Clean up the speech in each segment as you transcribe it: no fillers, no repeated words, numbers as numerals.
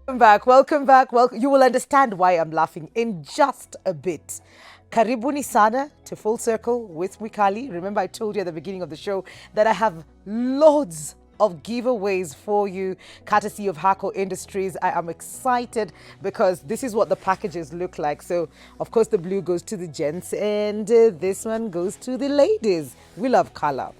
Welcome back. Well, you will understand why I'm laughing in just a bit. Karibuni sana to Full Circle with Wikali. Remember, I told you at the beginning of the show that I have loads of giveaways for you, courtesy of Hako Industries. I am excited because this is what the packages look like. So, of course, the blue goes to the gents and this one goes to the ladies. We love color.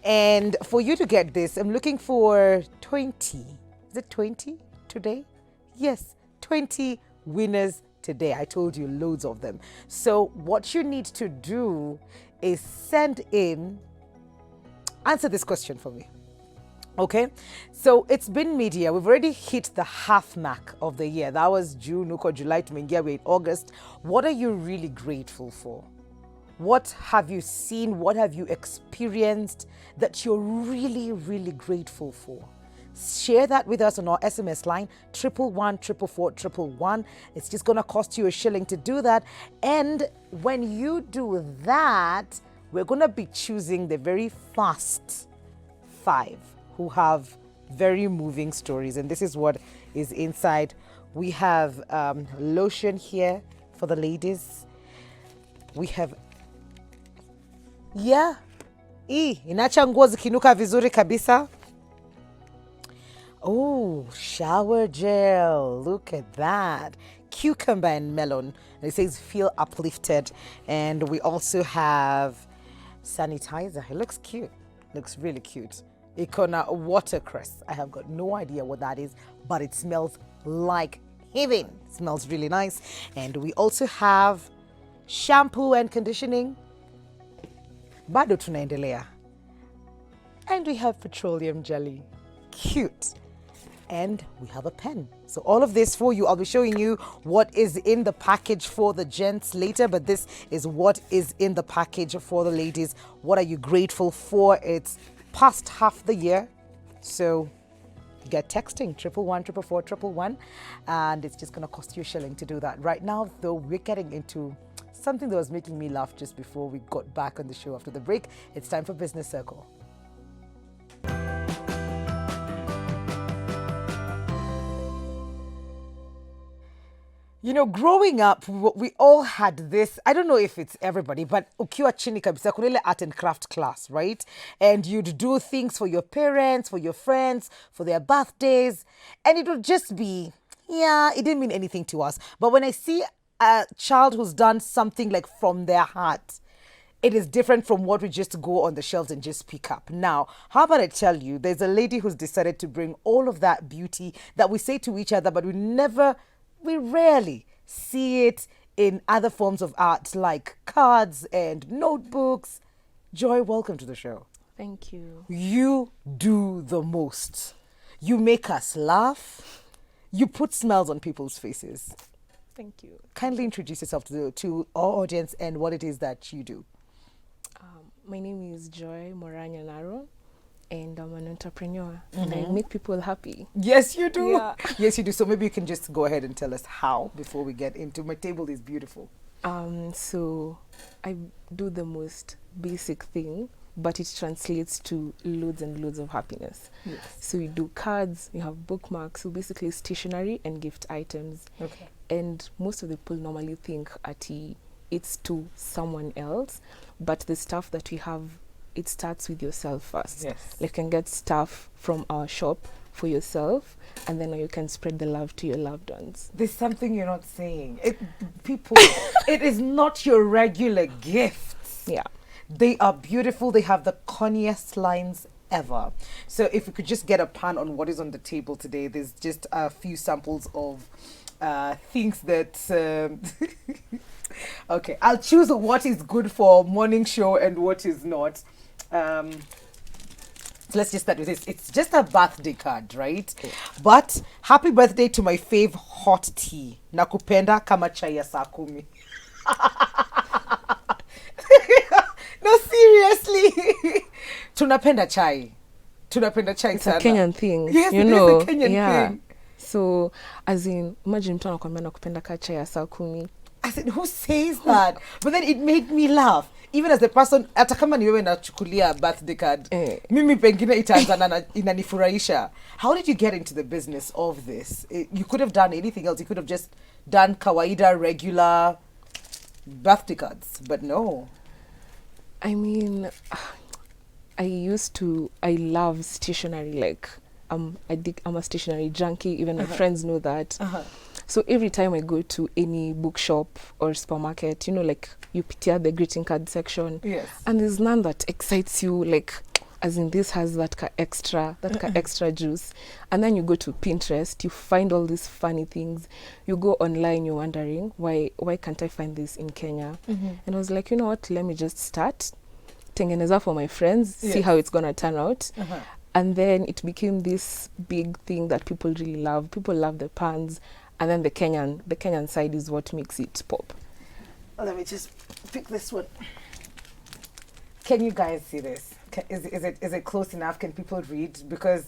And for you to get this, I'm looking for 20. Is it 20 today? Yes, 20 winners today. I told you loads of them. So what you need to do is answer this question for me. Okay, so it's been media. We've already hit the half mark of the year. That was June, Uko, July, Tumengia, we're in August. What are you really grateful for? What have you seen? What have you experienced that you're really, really grateful for? Share that with us on our SMS line, 111 It's just going to cost you a shilling to do that. And when you do that, we're going to be choosing the very first 5 who have very moving stories. And this is what is inside. We have lotion here for the ladies. We have, inacha nguo zikinuka vizuri kabisa. Oh, shower gel. Look at that. Cucumber and melon. And it says feel uplifted. And we also have sanitizer. It looks cute. Looks really cute. Icona watercress. I have got no idea what that is, but it smells like heaven. It smells really nice. And we also have shampoo and conditioning. Bado tunaendelea. And we have petroleum jelly. Cute. And we have a pen. So all of this for you. I'll be showing you what is in the package for the gents later, but this is what is in the package for the ladies. What are you grateful for? It's past half the year, so get texting 111 and it's just gonna cost you a shilling to do that. Right now though, we're getting into something that was making me laugh just before we got back on the show after the break. It's time for Business Circle. You know, growing up, we all had this, I don't know if it's everybody, but ukiwa chini kabisa, kuna ile art and craft class, right? And you'd do things for your parents, for your friends, for their birthdays. And it would just be, it didn't mean anything to us. But when I see a child who's done something like from their heart, it is different from what we just go on the shelves and just pick up. Now, how about I tell you, there's a lady who's decided to bring all of that beauty that we say to each other, but we rarely see it in other forms of art like cards and notebooks. Joy, welcome to the show. Thank you. You do the most. You make us laugh. You put smiles on people's faces. Thank you. Kindly introduce yourself to our audience and what it is that you do. My name is Joy Moranya Naro, and I'm an entrepreneur, and I make people happy. Yes, you do. Yeah. Yes, you do. So maybe you can just go ahead and tell us how before we get into my table is beautiful. So I do the most basic thing, but it translates to loads and loads of happiness. Yes. So we do cards, we have bookmarks, so basically stationery and gift items. Okay. And most of the people normally think it's to someone else, but the stuff that we have, it starts with yourself first. Yes. Like you can get stuff from our shop for yourself, and then you can spread the love to your loved ones. There's something you're not saying. It is not your regular gifts. Yeah. They are beautiful. They have the corniest lines ever. So if we could just get a pan on what is on the table today, there's just a few samples of things that... Okay, I'll choose what is good for morning show and what is not. So let's just start with this. It's just a birthday card, right? Okay. But happy birthday to my fave hot tea. Nakupenda kama chai ya saa kumi. No, seriously. Tunapenda chai. It's sana. A Kenyan thing. Yes, you it know, is a Kenyan thing. So, as in, imagine mtu anakuambia nakupenda ka chai ya saa kumi. I said, who says that? But then it made me laugh. even as the person, hata kama ni wewe nachukulia birthday card, mimi pengine itaanza na inanifurahisha. How did you get into the business of this? You could have done anything else. You could have just done kawaida, regular birthday cards, but no. I mean, I love stationery. Like, I'm a stationery junkie. Even my friends know that. So every time I go to any bookshop or supermarket, you know, like you pitia the greeting card section, Yes. and there's none that excites you, like, as in this has that extra juice. And then you go to Pinterest, you find all these funny things. You go online, you're wondering, why can't I find this in Kenya? And I was like, you know what, let me just start. Tengeneza for my friends, see how it's going to turn out. And then it became this big thing that people really love. People love the pans. And then the Kenyan side is what makes it pop. Let me just pick this one. Can you guys see this? Is it close enough? Can people read? Because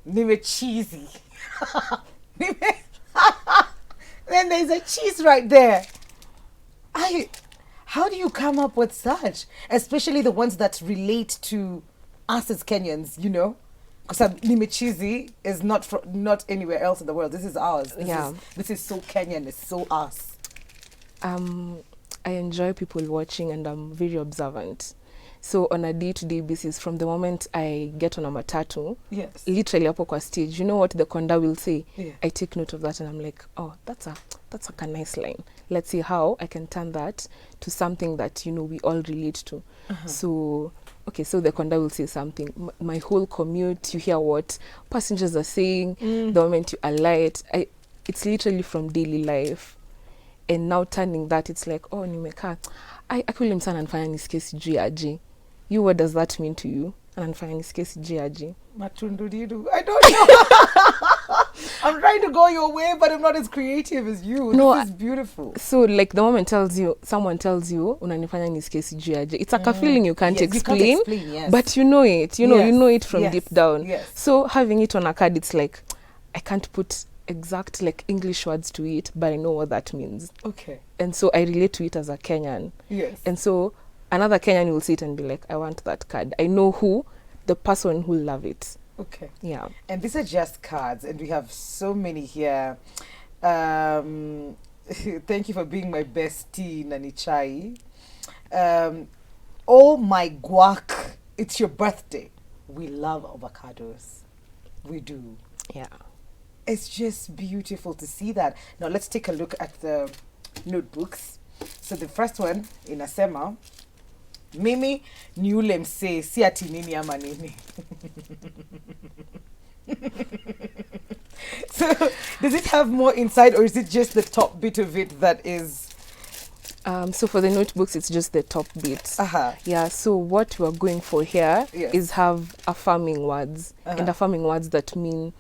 nime cheesy. Then there's a cheese right there. How do you come up with such? Especially the ones that relate to us as Kenyans, you know? Because Nimechizi is not anywhere else in the world. This is ours. This is so Kenyan. It's so us. I enjoy people watching, and I'm very observant. So on a day-to-day basis, from the moment I get on a matatu, literally hapo kwa stage, you know what the conda will say? I take note of that, and I'm like, oh, that's like a nice line. Let's see how I can turn that to something that, you know, we all relate to. So the conda will say something. My whole commute, you hear what passengers are saying. The moment you alight, it's literally from daily life. And now turning that, it's like, oh, nimeka. Akuli msana anafanya nisikie sijui aje. You, what does that mean to you? Anafanya nisikie sijui aje. Matundudidu. I don't know. I'm trying to go your way, but I'm not as creative as you. No, this is beautiful. So, like, the moment someone tells you, unanifanya nisikie sijui aje. It's like a feeling you can't explain, but you know it. You know it from deep down. So, having it on a card, it's like, I can't put exact, like, English words to it, but I know what that means. Okay. And so, I relate to it as a Kenyan. Yes. And so, another Kenyan will see it and be like, I want that card. I know the person who will love it. Okay. Yeah. And these are just cards, and we have so many here. Thank you for being my bestie, Nanichai. Oh my guac, it's your birthday. We love avocados. We do. Yeah. It's just beautiful to see that. Now let's take a look at the notebooks. So the first one, inasema, mimi ni ule msee si ati nini ama nini. So does it have more inside, or is it just the top bit of it that is? So for the notebooks, it's just the top bit. Yeah, so what we're going for here is have affirming words, and affirming words that mean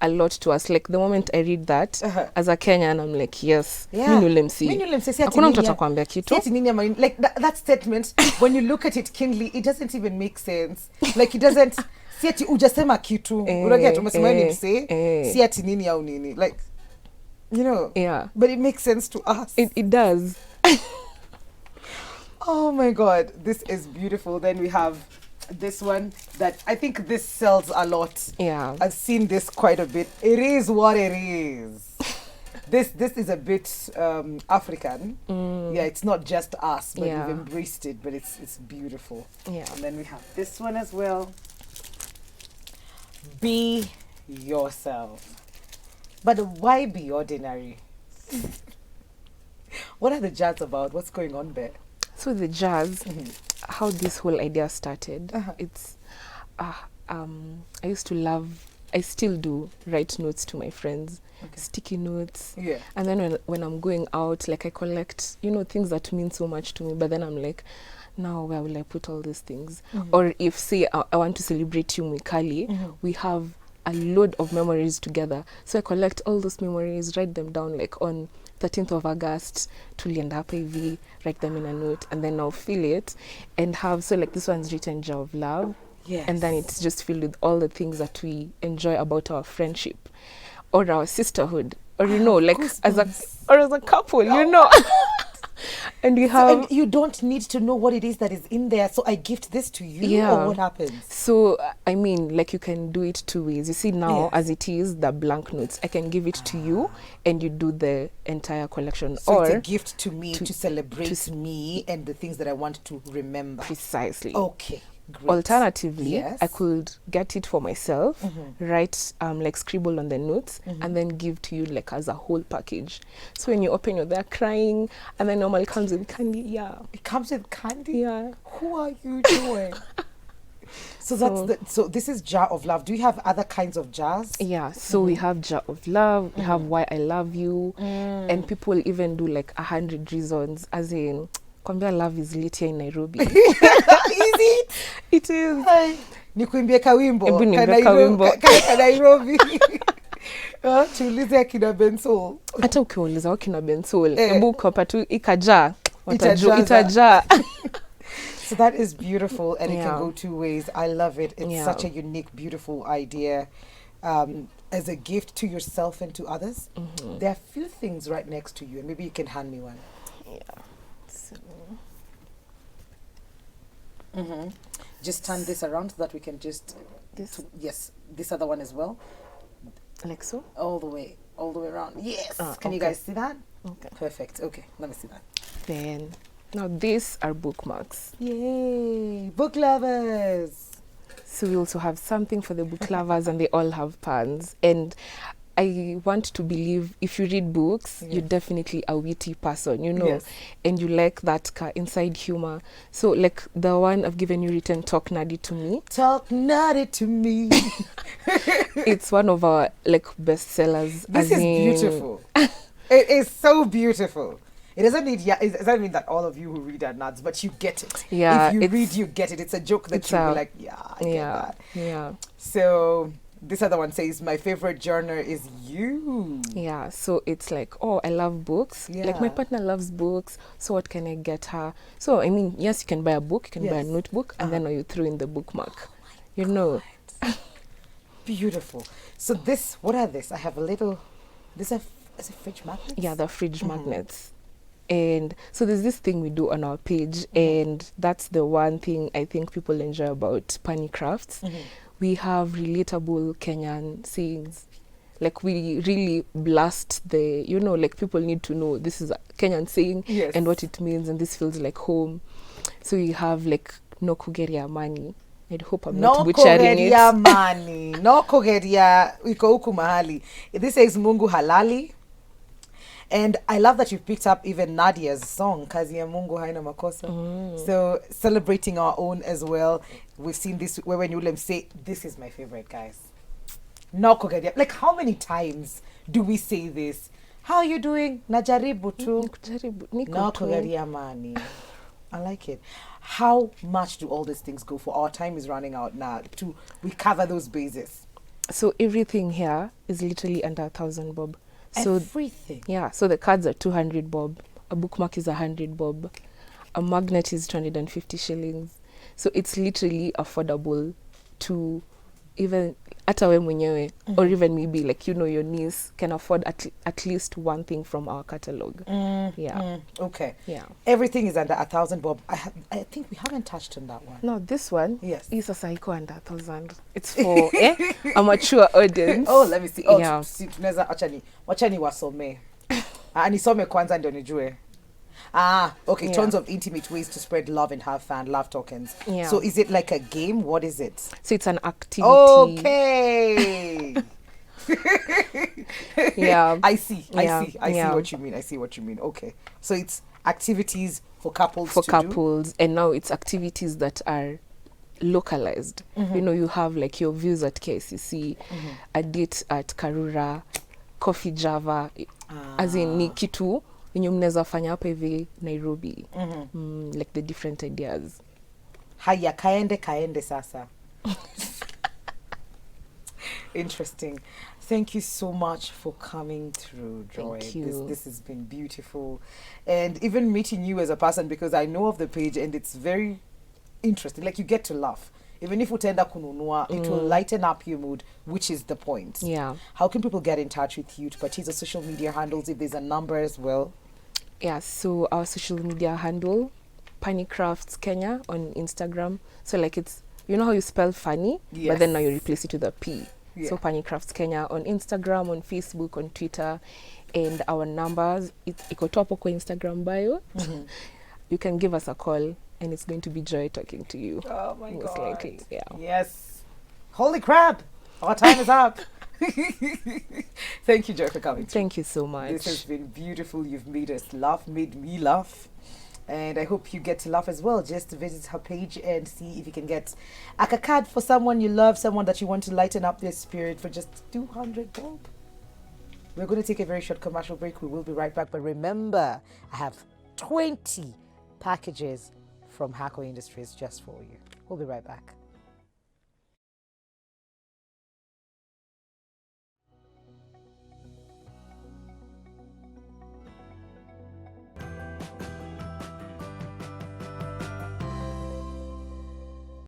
a lot to us. Like the moment I read that as a Kenyan, I'm like, yes, hakuna mtu atakwambia kitu. Like that statement, when you look at it keenly, it doesn't even make sense. Like it doesn't. Si ati ujasema kitu. Unaget umesema ni mse. Si ati nini au nini. Like, you know. Yeah. But it makes sense to us. It does. Oh my God, this is beautiful. Then we have this one that I think this sells a lot. Yeah. I've seen this quite a bit. It is what it is. This is a bit African. Yeah, it's not just us, but we've embraced it, but it's beautiful. Yeah. And then we have this one as well. Be yourself. But why be ordinary? What are the jazz about? What's going on there? So the jazz, how this whole idea started, it's, I used to love, I still do write notes to my friends, sticky notes. Yeah. And then when I'm going out, like I collect, you know, things that mean so much to me, but then I'm like, now where will I put all these things? Or if, say, I want to celebrate you, Mikali, we have a load of memories together. So I collect all those memories, write them down, like on 13th of August, tulienda hapa hivi, write them in a note, and then I'll fill it and have, so like this one's written Jar of Love. Yes. And then it's just filled with all the things that we enjoy about our friendship or our sisterhood, or, you know, like as a couple, you know. And we So, have and you don't need to know what it is that is in there. So I gift this to you, Yeah. or what happens? So, I mean, like, you can do it two ways. You see, now, Yes. as it is, the blank notes, I can give it to you and you do the entire collection. So or it's a gift to me to, to celebrate me and the things that I want to remember. precisely. Okay, great. Alternatively, Yes. I could get it for myself, write, like, scribble on the notes, and then give to you, like, as a whole package. So when you open, you're there crying, and then normally comes with candy. Yeah. It comes with candy? Yeah. Who are you doing? So this is Jar of Love. Do you have other kinds of jars? Yeah, so we have Jar of Love, we have Why I Love You, and people even do like 100 reasons, as in, kwambia love is lit here in Nairobi. Is it? It is. Nikuimbie kawimbo. Ebu niimbe kawimbo. Ka Nairobi. Tuulize akina Bensoul. Hata ukiuliza wakina Bensoul, Eh. ebu kopa tu ikajaa, watajua Itajaza. itajaa. So that is beautiful, and it Yeah. can go two ways. I love it. It's Yeah. such a unique, beautiful idea. As a gift to yourself and to others. There are few things right next to you, and maybe you can hand me one. Yeah. So, Just turn this around so that we can just... this, Yes, this other one as well. like so. All the way around. Yes. Can you okay. guys see that? Okay. Perfect. Okay, let me see that. Then, now these are bookmarks. Yay! Book lovers! So we also have something for the book lovers, and they all have pans. And I want to believe if you read books, you're definitely a witty person, you know, Yes. and you like that inside humor. So, like the one I've given you written, Talk Nerdy to Me. Talk nerdy to me. It's one of our like bestsellers. This is beautiful. It is so beautiful. It doesn't need, it doesn't mean that all of you who read are nuts, but you get it. Yeah, If you it's- read, you get it. It's a joke that it's you'll a- be like, yeah, I get Yeah, that. yeah, So this other one says, my favorite genre is you. yeah. So it's like, oh, I love books. Like my Yeah. partner loves books. So what can I get her? So I mean, yes, you can buy a book, you can buy a Yes. notebook, and then you throw in the bookmark. You know. Beautiful. So this, what are this? I have a little, is a fridge magnet? Yeah, the fridge magnets. And so there's this thing we do on our page, and that's the one thing I think people enjoy about Panicrafts. We have relatable Kenyan sayings. Like we really blast the, you know, like people need to know this is a Kenyan saying Yes. and what it means, and this feels like home. So we have like no kugeria money. I hope I'm No not butchering kogeria it. mani. No kogeria iko huku mahali. This says Mungu halali. And I love that you picked up even Nadia's song, Kazi ya Mungu haina makosa. So celebrating our own as well. We've seen this where when you say, this is my favorite, guys. No kogeria. Like how many times do we say this? How are you doing? Najaribu tu. Kujaribu, niko No tu. kogeria mani. I like it. How much do all these things go for? Our time is running out now. We cover those bases. So everything here is literally under 1,000 bob. So Everything. yeah, so the cards are 200 bob. A bookmark is 100 bob. A magnet is 250 shillings. So it's literally affordable to even hata we mwenyewe, or even maybe like, you know, your niece can afford at least one thing from our catalog. Yeah. Okay. Yeah. Everything is under 1,000 bob. I think we haven't touched on that one. No, this one Yes. is a psycho under 1,000. It's for a mature audience. Oh, let me see. Oh, Yeah. tunaweza wachani wasome. Nisome kwanza ndio nijue. Okay. Yeah. Tons of intimate ways to spread love and have fun. Love tokens. Yeah. So is it like a game? What is it? So it's an activity. Okay. Yeah. I see Yeah, yeah. what you mean. I see what you mean. Okay. So it's activities for couples For to couples, and now it's activities that are localized. You know, you have like your views at KCC, a date at Karura, Coffee Java, as in ni kitu yenye mnaweza fanya hapa hivi Nairobi. Like the different ideas. do. Haya kaende sasa. Interesting. Thank you so much for coming through, Joy. Thank you. This has been beautiful. And even meeting you as a person, because I know of the page and it's very interesting. Like you get to laugh. Even if utenda kununua, it will lighten up your mood, which is the point. Yeah. How can people get in touch with you to purchase the social media handles if there's a number as well? Yeah, so our social media handle, Panicrafts Kenya on Instagram. So like it's, you know how you spell funny, but then now you replace it with a P. So Panicrafts Kenya on Instagram, on Facebook, on Twitter, and our numbers, iko tu hapo kwa Instagram bio. You can give us a call, and it's going to be joy talking to you. Oh my most God. likely, yeah. Yes. Holy crap! Our time is up. Thank you, Joy, for coming. Thank you so much. This has been beautiful. You've made us laugh, made me laugh. And I hope you get to laugh as well. Just visit her page and see if you can get a card for someone you love, someone that you want to lighten up their spirit for just 200 bob. We're going to take a very short commercial break. We will be right back. But remember, I have 20 packages from Hako Industries just for you. We'll be right back.